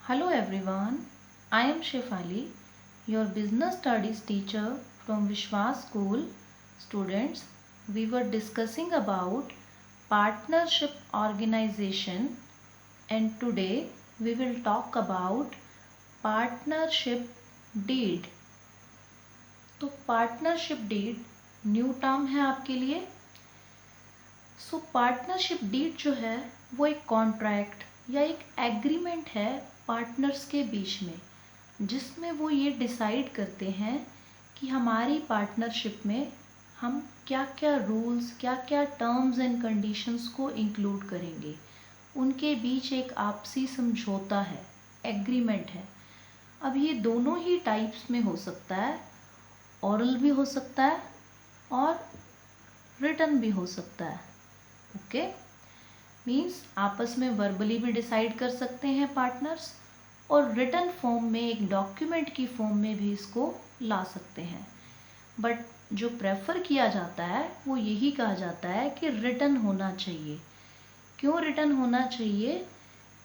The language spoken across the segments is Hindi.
Hello everyone, I am Shefali, your business studies teacher from Vishwas School. Students, we were discussing about partnership organization and today we will talk about partnership deed. तो पार्टनरशिप डीड न्यू टर्म है आपके लिए। सो पार्टनरशिप डीड जो है वो एक कॉन्ट्रैक्ट या एक एग्रीमेंट है पार्टनर्स के बीच में, जिसमें वो ये डिसाइड करते हैं कि हमारी पार्टनरशिप में हम क्या क्या रूल्स, क्या क्या टर्म्स एंड कंडीशंस को इंक्लूड करेंगे। उनके बीच एक आपसी समझौता है, एग्रीमेंट है। अब ये दोनों ही टाइप्स में हो सकता है, ऑरल भी हो सकता है और रिटन भी हो सकता है। ओके, मीन्स आपस में वर्बली भी डिसाइड कर सकते हैं पार्टनर्स, और रिटन फॉर्म में एक डॉक्यूमेंट की फॉर्म में भी इसको ला सकते हैं। बट जो प्रेफर किया जाता है वो यही कहा जाता है कि रिटन होना चाहिए। क्यों रिटन होना चाहिए?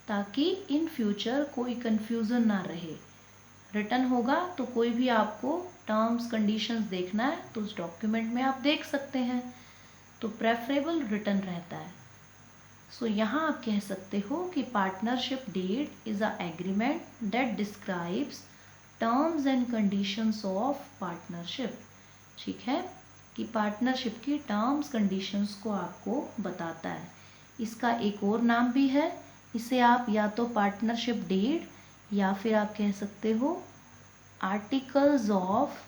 ताकि इन फ्यूचर कोई कन्फ्यूज़न ना रहे। रिटन होगा तो कोई भी आपको टर्म्स कंडीशंस देखना है तो उस डॉक्यूमेंट में आप देख सकते हैं, तो प्रेफरेबल रिटन रहता है। सो यहाँ आप कह सकते हो कि partnership deed is a agreement that describes terms and conditions of partnership. ठीक है, कि पार्टनरशिप की टर्म्स कंडीशंस को आपको बताता है। इसका एक और नाम भी है, इसे आप या तो पार्टनरशिप डीड या फिर आप कह सकते हो आर्टिकल्स ऑफ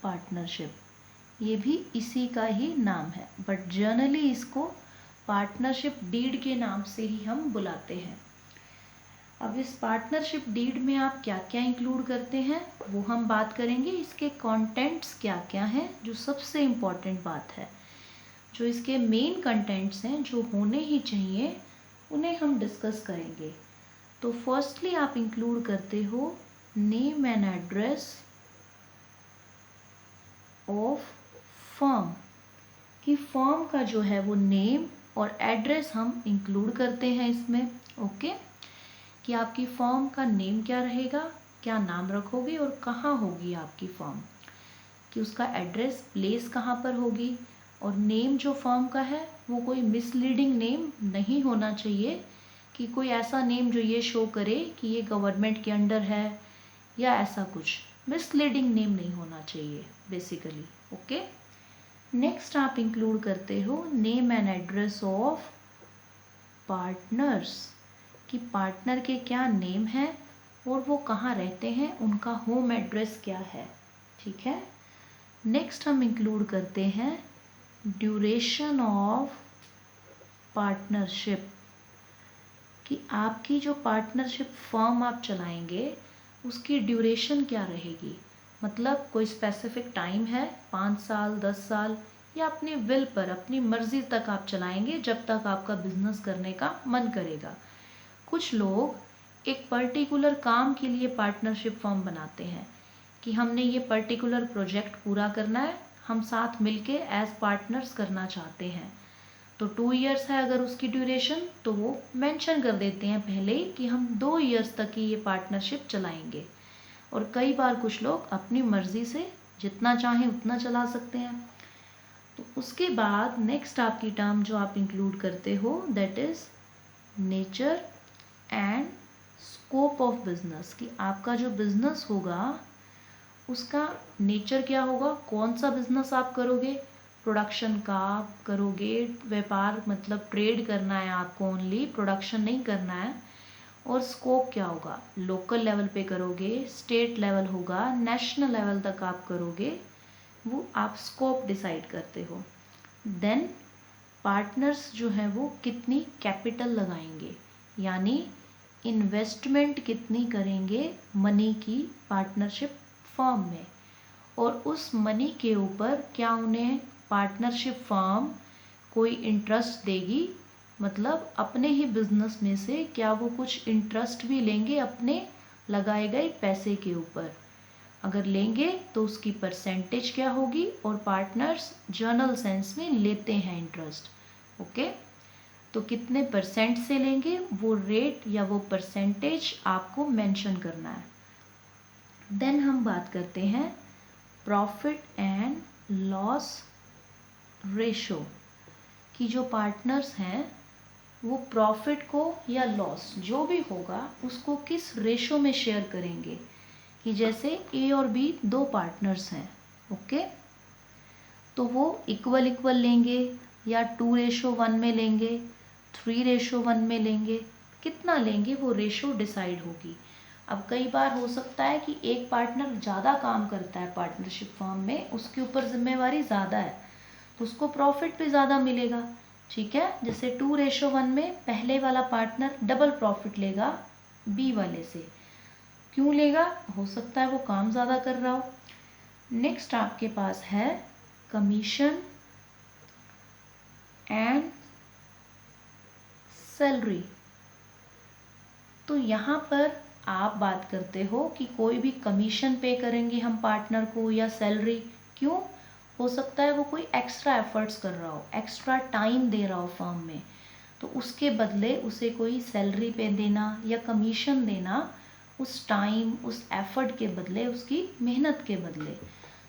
पार्टनरशिप। ये भी इसी का ही नाम है, बट जनरली इसको पार्टनरशिप डीड के नाम से ही हम बुलाते हैं। अब इस पार्टनरशिप डीड में आप क्या क्या इंक्लूड करते हैं वो हम बात करेंगे। इसके कंटेंट्स क्या क्या हैं, जो सबसे इम्पॉर्टेंट बात है, जो इसके मेन कंटेंट्स हैं जो होने ही चाहिए, उन्हें हम डिस्कस करेंगे। तो फर्स्टली आप इंक्लूड करते हो name and address of firm, कि फर्म का जो है वो नेम और एड्रेस हम इंक्लूड करते हैं इसमें। ओके, कि आपकी फर्म का नेम क्या रहेगा, क्या नाम रखोगे और कहाँ होगी आपकी फर्म, कि उसका एड्रेस प्लेस कहाँ पर होगी। और नेम जो फर्म का है वो कोई मिसलीडिंग नेम नहीं होना चाहिए, कि कोई ऐसा नेम जो ये शो करे कि ये गवर्नमेंट के अंडर है, या ऐसा कुछ मिसलीडिंग नेम नहीं होना चाहिए बेसिकली। ओके, नेक्स्ट आप इंक्लूड करते हो name and address of partners, कि पार्टनर के क्या नेम है और वो कहाँ रहते हैं, उनका होम एड्रेस क्या है। ठीक है, नेक्स्ट हम इंक्लूड करते हैं ड्यूरेशन ऑफ पार्टनरशिप, कि आपकी जो पार्टनरशिप फर्म आप चलाएंगे उसकी ड्यूरेशन क्या रहेगी। मतलब कोई स्पेसिफिक टाइम है, 5 साल, 10 साल, या अपनी विल पर, अपनी मर्ज़ी तक आप चलाएंगे जब तक आपका बिजनेस करने का मन करेगा। कुछ लोग एक पर्टिकुलर काम के लिए पार्टनरशिप फर्म बनाते हैं, कि हमने ये पर्टिकुलर प्रोजेक्ट पूरा करना है, हम साथ मिलके एज पार्टनर्स करना चाहते हैं। तो 2 इयर्स है अगर उसकी ड्यूरेशन, तो वो मेंशन कर देते हैं पहले ही कि हम 2 इयर्स तक ही ये पार्टनरशिप चलाएंगे। और कई बार कुछ लोग अपनी मर्ज़ी से जितना चाहें उतना चला सकते हैं। तो उसके बाद नेक्स्ट आपकी टर्म जो आप इंक्लूड करते हो that is nature and scope of business, कि आपका जो बिजनेस होगा उसका नेचर क्या होगा, कौन सा बिजनेस आप करोगे, प्रोडक्शन का आप करोगे, व्यापार मतलब ट्रेड करना है आपको, ओनली प्रोडक्शन नहीं करना है। और स्कोप क्या होगा, लोकल लेवल पे करोगे, स्टेट लेवल होगा, नेशनल लेवल तक आप करोगे, वो आप स्कोप डिसाइड करते हो। देन पार्टनर्स जो हैं वो कितनी कैपिटल लगाएंगे, यानी इन्वेस्टमेंट कितनी करेंगे मनी की पार्टनरशिप फर्म में, और उस मनी के ऊपर क्या उन्हें पार्टनरशिप फर्म कोई इंटरेस्ट देगी, मतलब अपने ही बिजनेस में से क्या वो कुछ इंटरेस्ट भी लेंगे अपने लगाए गए पैसे के ऊपर। अगर लेंगे तो उसकी परसेंटेज क्या होगी, और पार्टनर्स जर्नल सेंस में लेते हैं इंटरेस्ट। ओके, तो कितने परसेंट से लेंगे वो रेट या वो परसेंटेज आपको मेंशन करना है। देन हम बात करते हैं प्रॉफिट एंड लॉस रेशो कि जो पार्टनर्स हैं वो प्रॉफिट को या लॉस जो भी होगा उसको किस रेशो में शेयर करेंगे। कि जैसे ए और बी दो पार्टनर्स हैं, ओके, तो वो इक्वल इक्वल लेंगे या 2:1 में लेंगे, 3:1 में लेंगे, कितना लेंगे वो रेशो डिसाइड होगी। अब कई बार हो सकता है कि एक पार्टनर ज़्यादा काम करता है पार्टनरशिप फर्म में, उसके ऊपर जिम्मेवारी ज़्यादा है, तो उसको प्रॉफिट भी ज़्यादा मिलेगा। ठीक है, जैसे 2:1 में पहले वाला पार्टनर डबल प्रॉफिट लेगा बी वाले से। क्यों लेगा? हो सकता है वो काम ज़्यादा कर रहा हो। नेक्स्ट आपके पास है कमीशन एंड सैलरी। तो यहाँ पर आप बात करते हो कि कोई भी कमीशन पे करेंगे हम पार्टनर को या सैलरी। क्यों? हो सकता है वो कोई एक्स्ट्रा एफर्ट्स कर रहा हो, एक्स्ट्रा टाइम दे रहा हो फर्म में, तो उसके बदले उसे कोई सैलरी पे देना या कमीशन देना उस टाइम उस एफर्ट के बदले, उसकी मेहनत के बदले।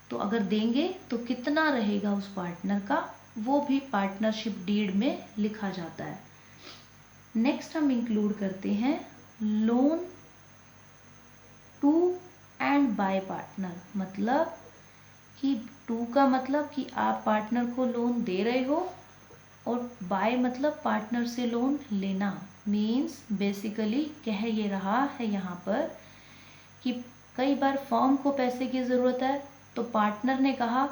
तो अगर देंगे तो कितना रहेगा उस पार्टनर का, वो भी पार्टनरशिप डीड में लिखा जाता है। नेक्स्ट हम इंक्लूड करते हैं loan to and by partner. मतलब कि टू का मतलब कि आप पार्टनर को लोन दे रहे हो, और बाय मतलब पार्टनर से लोन लेना। मीन्स बेसिकली कह ये रहा है यहाँ पर कि कई बार फर्म को पैसे की ज़रूरत है, तो पार्टनर ने कहा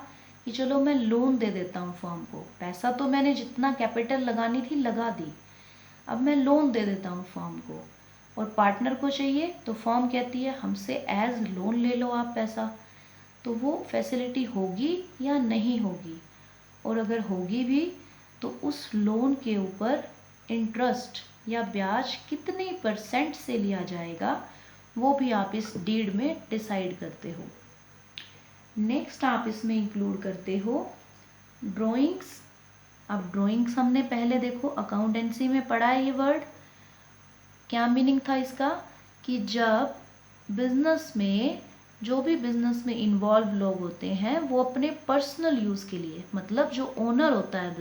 कि चलो मैं लोन दे देता हूँ फर्म को, पैसा तो मैंने जितना कैपिटल लगानी थी लगा दी, अब मैं लोन दे देता हूँ फर्म को। और पार्टनर को चाहिए तो फर्म कहती है हमसे एज लोन ले लो आप पैसा। तो वो फैसिलिटी होगी या नहीं होगी, और अगर होगी भी तो उस लोन के ऊपर इंटरेस्ट या ब्याज कितने परसेंट से लिया जाएगा वो भी आप इस डीड में डिसाइड करते हो। नेक्स्ट आप इसमें इंक्लूड करते हो ड्राइंग्स। अब ड्राइंग्स हमने पहले देखो अकाउंटेंसी में पढ़ा है ये वर्ड। क्या मीनिंग था इसका? कि जब बिजनेस में जो भी बिजनेस में इन्वॉल्व लोग होते हैं वो अपने पर्सनल यूज़ के लिए, मतलब जो ओनर होता है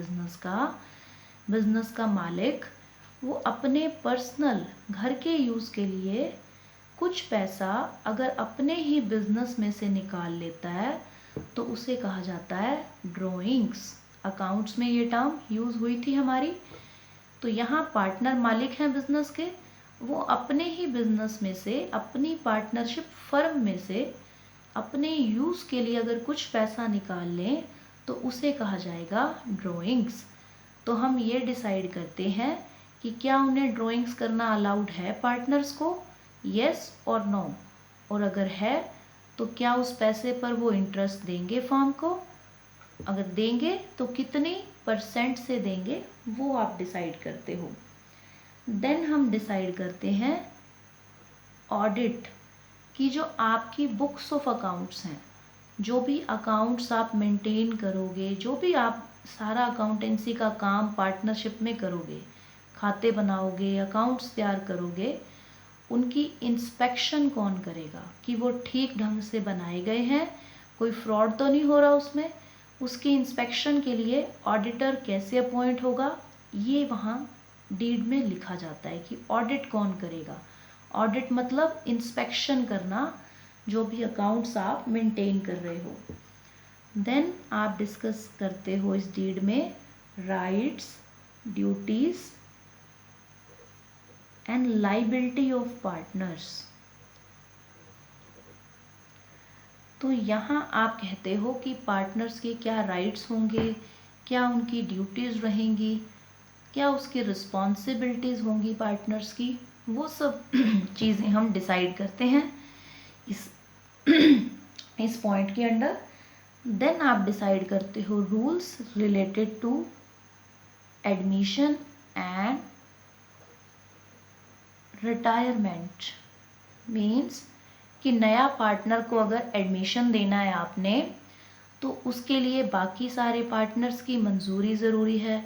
बिजनेस का मालिक, वो अपने पर्सनल घर के यूज़ के लिए कुछ पैसा अगर अपने ही बिजनेस में से निकाल लेता है तो उसे कहा जाता है ड्राइंग्स। अकाउंट्स में ये टर्म यूज़ हुई थी हमारी। तो यहाँ पार्टनर मालिक हैं बिजनेस के, वो अपने ही बिजनेस में से, अपनी पार्टनरशिप फर्म में से अपने यूज़ के लिए अगर कुछ पैसा निकाल लें तो उसे कहा जाएगा ड्राइंग्स। तो हम ये डिसाइड करते हैं कि क्या उन्हें ड्राइंग्स करना अलाउड है पार्टनर्स को, येस और नो। और अगर है तो क्या उस पैसे पर वो इंटरेस्ट देंगे फर्म को, अगर देंगे तो कितनी परसेंट से देंगे वो आप डिसाइड करते हो। देन हम डिसाइड करते हैं ऑडिट की, जो आपकी बुक्स ऑफ अकाउंट्स हैं, जो भी अकाउंट्स आप मेंटेन करोगे, जो भी आप सारा अकाउंटेंसी का काम पार्टनरशिप में करोगे, खाते बनाओगे, अकाउंट्स तैयार करोगे, उनकी इंस्पेक्शन कौन करेगा कि वो ठीक ढंग से बनाए गए हैं, कोई फ्रॉड तो नहीं हो रहा उसमें। उसकी इंस्पेक्शन के लिए ऑडिटर कैसे अपॉइंट होगा, ये वहाँ डीड में लिखा जाता है कि ऑडिट कौन करेगा। ऑडिट मतलब इंस्पेक्शन करना जो भी अकाउंट्स आप मेंटेन कर रहे हो। देन आप डिस्कस करते हो इस डीड में rights, duties and liability of partners. तो यहाँ आप कहते हो कि पार्टनर्स के क्या राइट्स होंगे, क्या उनकी ड्यूटीज़ रहेंगी, क्या उसकी रिस्पॉन्सिबिलिटीज़ होंगी पार्टनर्स की, वो सब चीज़ें हम डिसाइड करते हैं इस इस पॉइंट के अंडर। देन आप डिसाइड करते हो rules related to admission and retirement. Means कि नया पार्टनर को अगर एडमिशन देना है आपने तो उसके लिए बाकी सारे पार्टनर्स की मंजूरी ज़रूरी है,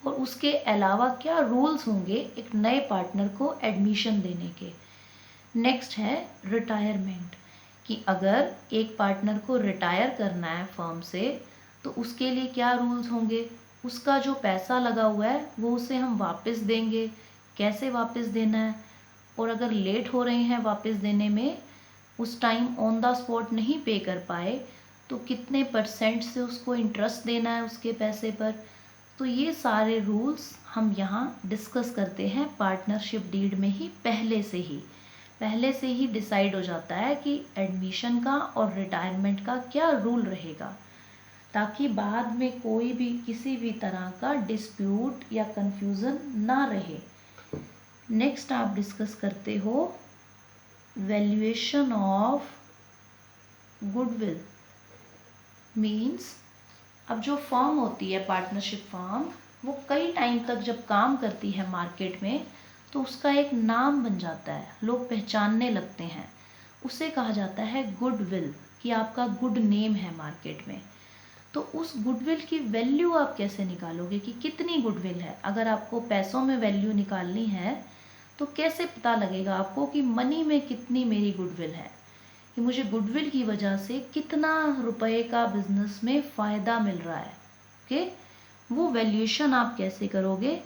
और उसके अलावा क्या रूल्स होंगे एक नए पार्टनर को एडमिशन देने के। नेक्स्ट है रिटायरमेंट, कि अगर एक पार्टनर को रिटायर करना है फर्म से तो उसके लिए क्या रूल्स होंगे, उसका जो पैसा लगा हुआ है वो उसे हम वापस देंगे, कैसे वापस देना है, और अगर लेट हो रहे हैं वापस देने में, उस टाइम ऑन द स्पॉट नहीं पे कर पाए तो कितने % से उसको इंटरेस्ट देना है उसके पैसे पर। तो ये सारे रूल्स हम यहाँ डिस्कस करते हैं पार्टनरशिप डीड में ही पहले से ही डिसाइड हो जाता है कि एडमिशन का और रिटायरमेंट का क्या रूल रहेगा, ताकि बाद में कोई भी किसी भी तरह का डिस्प्यूट या कंफ्यूजन ना रहे। नेक्स्ट आप डिस्कस करते हो वैल्यूएशन ऑफ गुडविल। मीन्स अब जो फर्म होती है पार्टनरशिप फर्म, वो कई टाइम तक जब काम करती है मार्केट में तो उसका एक नाम बन जाता है, लोग पहचानने लगते हैं, उसे कहा जाता है गुडविल, कि आपका गुड नेम है मार्केट में। तो उस गुडविल की वैल्यू आप कैसे निकालोगे कि कितनी गुडविल है। अगर आपको पैसों में वैल्यू निकालनी है तो कैसे पता लगेगा आपको कि मनी में कितनी मेरी गुडविल है, कि मुझे गुडविल की वजह से कितना रुपए का बिजनेस में फ़ायदा मिल रहा है। ओके, वो वैल्यूएशन आप कैसे करोगे,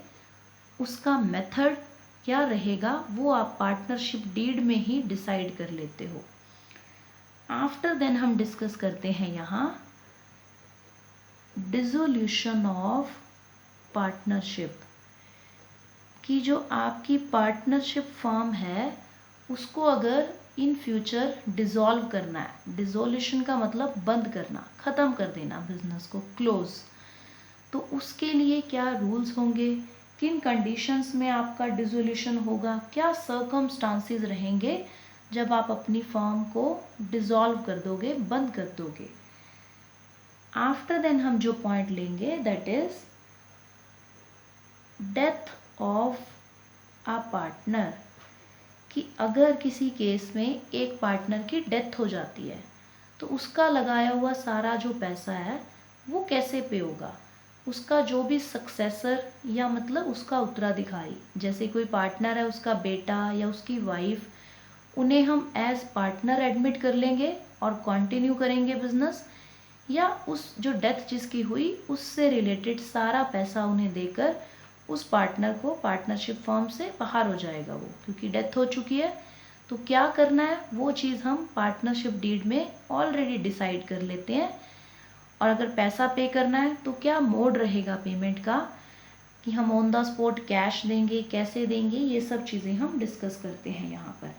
उसका मेथड क्या रहेगा, वो आप पार्टनरशिप डीड में ही डिसाइड कर लेते हो। आफ्टर देन हम डिस्कस करते हैं यहाँ डिसोल्यूशन ऑफ पार्टनरशिप, कि जो आपकी पार्टनरशिप फर्म है उसको अगर इन फ्यूचर डिसॉल्व करना है, डिसोल्यूशन का मतलब बंद करना, ख़त्म कर देना बिजनेस को, क्लोज, तो उसके लिए क्या रूल्स होंगे, किन कंडीशंस में आपका डिसोल्यूशन होगा, क्या सर्कमस्टांसेस रहेंगे जब आप अपनी फर्म को डिसॉल्व कर दोगे, बंद कर दोगे। आफ्टर देन हम जो पॉइंट लेंगे that is death of a partner, कि अगर किसी केस में एक पार्टनर की डेथ हो जाती है तो उसका लगाया हुआ सारा जो पैसा है वो कैसे पे होगा, उसका जो भी सक्सेसर या मतलब उसका उत्तराधिकारी, जैसे कोई पार्टनर है उसका बेटा या उसकी वाइफ, उन्हें हम एज पार्टनर एडमिट कर लेंगे और कंटिन्यू करेंगे बिजनेस, या उस जो डेथ जिसकी हुई उससे रिलेटेड सारा पैसा उन्हें देकर उस पार्टनर को पार्टनरशिप फर्म से बाहर हो जाएगा वो, क्योंकि डेथ हो चुकी है। तो क्या करना है वो चीज़ हम पार्टनरशिप डीड में ऑलरेडी डिसाइड कर लेते हैं। और अगर पैसा पे करना है तो क्या मोड रहेगा पेमेंट का, कि हम ऑन द स्पॉट कैश देंगे, कैसे देंगे, ये सब चीज़ें हम डिस्कस करते हैं यहाँ पर।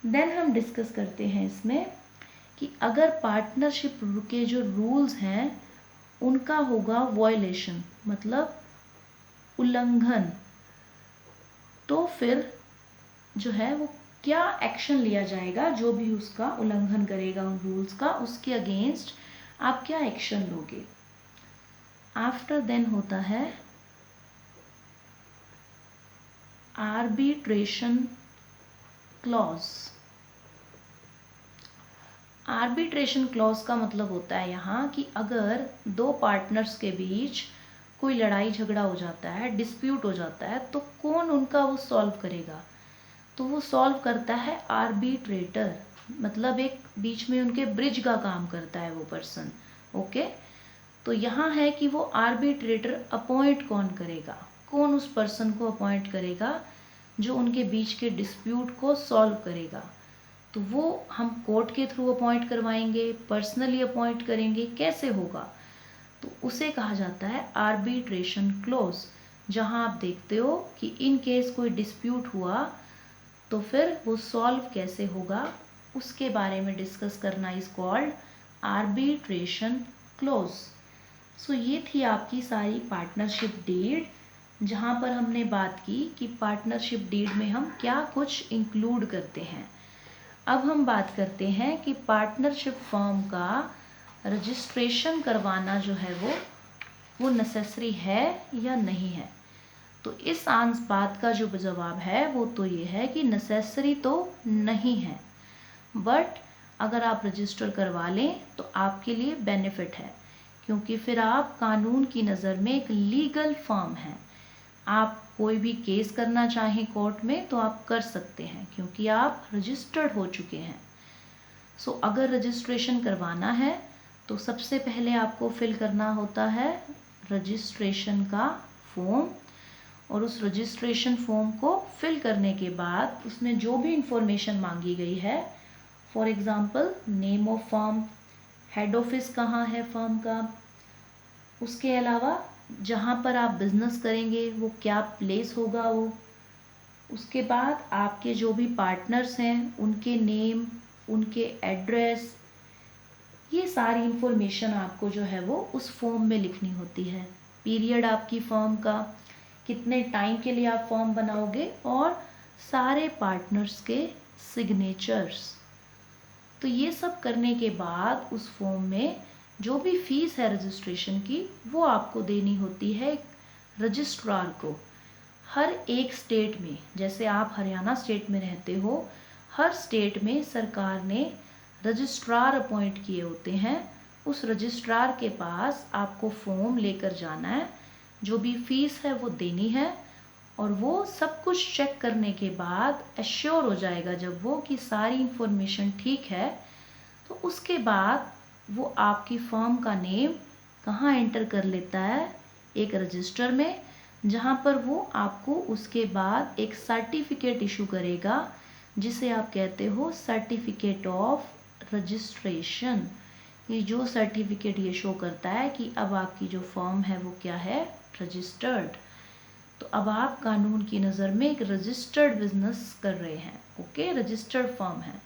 देन हम डिस्कस करते हैं इसमें कि अगर पार्टनरशिप के जो रूल्स हैं उनका होगा वॉयलेशन, मतलब उल्लंघन, तो फिर जो है वो क्या एक्शन लिया जाएगा, जो भी उसका उल्लंघन करेगा उन रूल्स का, उसके अगेंस्ट आप क्या एक्शन लोगे। आफ्टर देन होता है आर्बिट्रेशन क्लॉज। आर्बिट्रेशन क्लॉज का मतलब होता है यहाँ कि अगर दो पार्टनर्स के बीच कोई लड़ाई झगड़ा हो जाता है, डिस्प्यूट हो जाता है, तो कौन उनका वो सॉल्व करेगा, तो वो सॉल्व करता है आर्बिट्रेटर, मतलब एक बीच में उनके ब्रिज का काम करता है वो पर्सन। ओके, तो यहाँ है कि वो आर्बिट्रेटर अपॉइंट कौन करेगा, कौन उस पर्सन को अपॉइंट करेगा जो उनके बीच के डिस्प्यूट को सॉल्व करेगा। तो वो हम कोर्ट के थ्रू अपॉइंट करवाएंगे, पर्सनली अपॉइंट करेंगे, कैसे होगा, तो उसे कहा जाता है आर्बिट्रेशन क्लोज। जहाँ आप देखते हो कि इन केस कोई डिस्प्यूट हुआ तो फिर वो सॉल्व कैसे होगा उसके बारे में डिस्कस करना इज कॉल्ड आर्बिट्रेशन क्लोज। सो ये थी आपकी सारी पार्टनरशिप डीड, जहाँ पर हमने बात की कि पार्टनरशिप डीड में हम क्या कुछ इंक्लूड करते हैं। अब हम बात करते हैं कि पार्टनरशिप फर्म का रजिस्ट्रेशन करवाना जो है वो नेसेसरी है या नहीं है। तो इस बात का जो जवाब है वो तो ये है कि नेसेसरी तो नहीं है, बट अगर आप रजिस्टर करवा लें तो आपके लिए बेनिफिट है, क्योंकि फिर आप कानून की नज़र में एक लीगल फर्म हैं। आप कोई भी केस करना चाहें कोर्ट में तो आप कर सकते हैं, क्योंकि आप रजिस्टर्ड हो चुके हैं। सो अगर रजिस्ट्रेशन करवाना है तो सबसे पहले आपको फिल करना होता है रजिस्ट्रेशन का फॉर्म, और उस रजिस्ट्रेशन फॉर्म को फिल करने के बाद उसमें जो भी इंफॉर्मेशन मांगी गई है, for example name of firm, head office कहाँ है फर्म का, उसके अलावा जहाँ पर आप बिज़नेस करेंगे वो क्या प्लेस होगा वो, उसके बाद आपके जो भी पार्टनर्स हैं उनके नेम, उनके एड्रेस, ये सारी इंफॉर्मेशन आपको जो है वो उस फॉर्म में लिखनी होती है। पीरियड आपकी फर्म का, कितने टाइम के लिए आप फॉर्म बनाओगे, और सारे पार्टनर्स के सिग्नेचर्स। तो ये सब करने के बाद उस फॉर्म में जो भी फीस है रजिस्ट्रेशन की वो आपको देनी होती है रजिस्ट्रार को। हर एक स्टेट में, जैसे आप हरियाणा स्टेट में रहते हो, हर स्टेट में सरकार ने रजिस्ट्रार अपॉइंट किए होते हैं। उस रजिस्ट्रार के पास आपको फॉर्म लेकर जाना है, जो भी फीस है वो देनी है, और वो सब कुछ चेक करने के बाद एश्योर हो जाएगा जब वो कि सारी इंफॉर्मेशन ठीक है, तो उसके बाद वो आपकी फर्म का नेम कहाँ एंटर कर लेता है, एक रजिस्टर में, जहाँ पर वो आपको उसके बाद एक सर्टिफिकेट इशू करेगा, जिसे आप कहते हो सर्टिफिकेट ऑफ रजिस्ट्रेशन। ये जो सर्टिफिकेट ये शो करता है कि अब आपकी जो फर्म है वो क्या है, रजिस्टर्ड। तो अब आप कानून की नज़र में एक रजिस्टर्ड बिजनेस कर रहे हैं, ओके, रजिस्टर्ड फर्म है।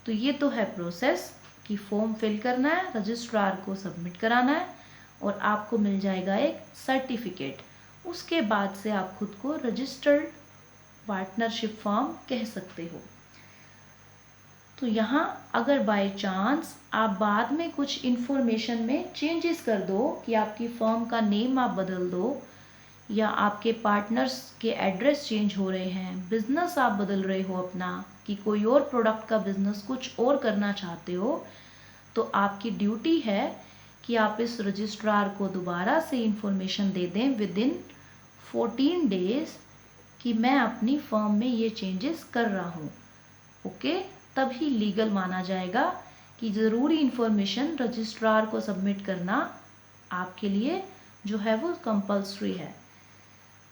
तो ये तो है प्रोसेस कि फॉर्म फिल करना है, रजिस्ट्रार को सबमिट कराना है, और आपको मिल जाएगा एक सर्टिफिकेट। उसके बाद से आप खुद को रजिस्टर्ड पार्टनरशिप फर्म कह सकते हो। तो यहाँ अगर बाय चांस आप बाद में कुछ इन्फॉर्मेशन में चेंजेस कर दो कि आपकी फर्म का नेम आप बदल दो, या आपके पार्टनर्स के एड्रेस चेंज हो रहे हैं, बिजनेस आप बदल रहे हो अपना, कि कोई और प्रोडक्ट का बिजनेस कुछ और करना चाहते हो, तो आपकी ड्यूटी है कि आप इस रजिस्ट्रार को दोबारा से इंफॉर्मेशन दे दें विद इन 14 डेज कि मैं अपनी फर्म में ये चेंजेस कर रहा हूँ, ओके। तभी लीगल माना जाएगा कि ज़रूरी इंफॉर्मेशन रजिस्ट्रार को सबमिट करना आपके लिए जो है वो कंपल्सरी है।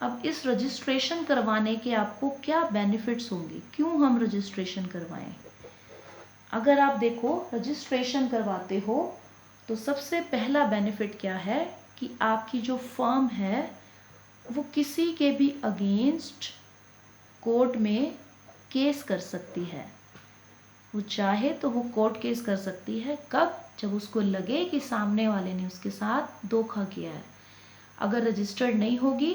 अब इस रजिस्ट्रेशन करवाने के आपको क्या बेनिफिट्स होंगे, क्यों हम रजिस्ट्रेशन करवाएं। अगर आप देखो रजिस्ट्रेशन करवाते हो तो सबसे पहला बेनिफिट क्या है कि आपकी जो फर्म है वो किसी के भी अगेंस्ट कोर्ट में केस कर सकती है। वो चाहे तो वो कोर्ट केस कर सकती है, कब, जब उसको लगे कि सामने वाले ने उसके साथ धोखा किया है। अगर रजिस्टर्ड नहीं होगी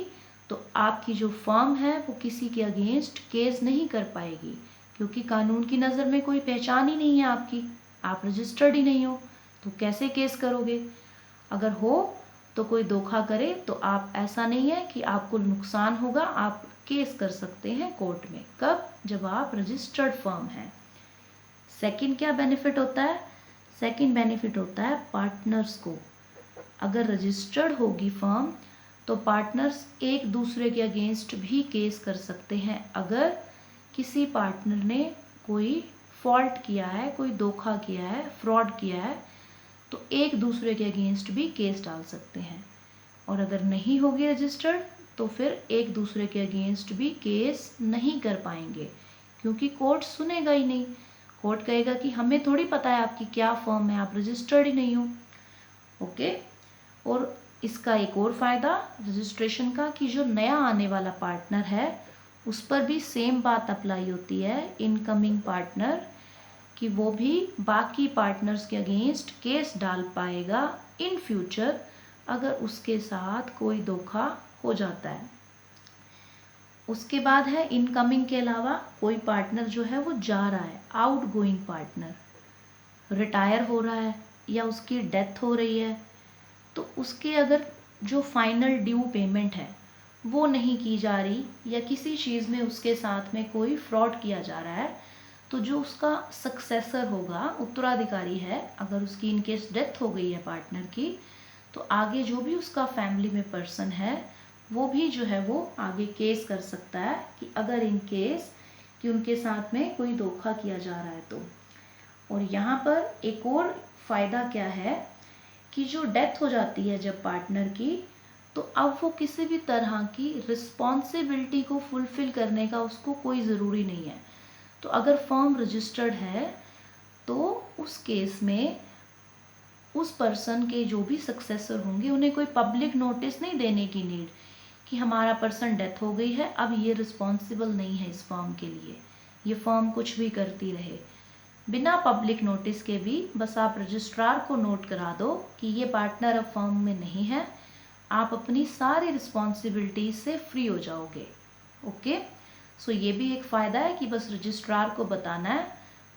तो आपकी जो फर्म है वो किसी के अगेंस्ट केस नहीं कर पाएगी, क्योंकि कानून की नज़र में कोई पहचान ही नहीं है आपकी, आप रजिस्टर्ड ही नहीं हो, तो कैसे केस करोगे। अगर हो तो कोई धोखा करे तो आप, ऐसा नहीं है कि आपको नुकसान होगा, आप केस कर सकते हैं कोर्ट में, कब, जब आप रजिस्टर्ड फर्म हैं। सेकंड क्या बेनिफिट होता है, सेकंड बेनिफिट होता है पार्टनर्स को। अगर रजिस्टर्ड होगी फर्म तो पार्टनर्स एक दूसरे के अगेंस्ट भी केस कर सकते हैं। अगर किसी पार्टनर ने कोई फॉल्ट किया है, कोई धोखा किया है, फ्रॉड किया है, तो एक दूसरे के अगेंस्ट भी केस डाल सकते हैं। और अगर नहीं होगी रजिस्टर्ड तो फिर एक दूसरे के अगेंस्ट भी केस नहीं कर पाएंगे, क्योंकि कोर्ट सुनेगा ही नहीं। कोर्ट कहेगा कि हमें थोड़ी पता है आपकी क्या फर्म है, आप रजिस्टर्ड ही नहीं हो, ओके। और इसका एक और फ़ायदा रजिस्ट्रेशन का कि जो नया आने वाला पार्टनर है उस पर भी सेम बात अप्लाई होती है, इनकमिंग पार्टनर, कि वो भी बाकी पार्टनर्स के अगेंस्ट केस डाल पाएगा इन फ्यूचर अगर उसके साथ कोई धोखा हो जाता है। उसके बाद है इनकमिंग के अलावा कोई पार्टनर जो है वो जा रहा है, आउट गोइंग पार्टनर रिटायर हो रहा है या उसकी डेथ हो रही है, तो उसके अगर जो फाइनल ड्यू पेमेंट है वो नहीं की जा रही, या किसी चीज़ में उसके साथ में कोई फ्रॉड किया जा रहा है, तो जो उसका सक्सेसर होगा, उत्तराधिकारी है, अगर उसकी इनकेस डेथ हो गई है पार्टनर की, तो आगे जो भी उसका फैमिली में पर्सन है वो भी जो है वो आगे केस कर सकता है कि अगर इन केस कि उनके साथ में कोई धोखा किया जा रहा है तो। और यहाँ पर एक और फ़ायदा क्या है कि जो डेथ हो जाती है जब पार्टनर की, तो अब वो किसी भी तरह की रिस्पॉन्सिबिलिटी को फुलफ़िल करने का उसको कोई ज़रूरी नहीं है। तो अगर फर्म रजिस्टर्ड है तो उस केस में उस पर्सन के जो भी सक्सेसर होंगे उन्हें कोई पब्लिक नोटिस नहीं देने की नीड कि हमारा पर्सन डेथ हो गई है, अब ये रिस्पॉन्सिबल नहीं है इस फर्म के लिए, ये फर्म कुछ भी करती रहे। बिना पब्लिक नोटिस के भी बस आप रजिस्ट्रार को नोट करा दो कि ये पार्टनर अब फर्म में नहीं है, आप अपनी सारी रिस्पॉन्सिबिलिटीज से फ्री हो जाओगे। ओके, सो ये भी एक फ़ायदा है कि बस रजिस्ट्रार को बताना है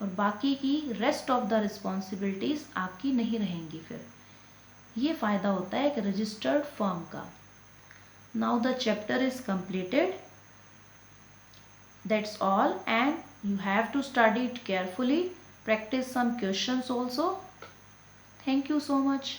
और बाकी की रेस्ट ऑफ द रिस्पॉन्सिबिलिटीज़ आपकी नहीं रहेंगी। फिर ये फ़ायदा होता है एक रजिस्टर्ड फर्म का। Now the chapter is completed. That's all, and you have to study it carefully. Practice some questions also. Thank you so much.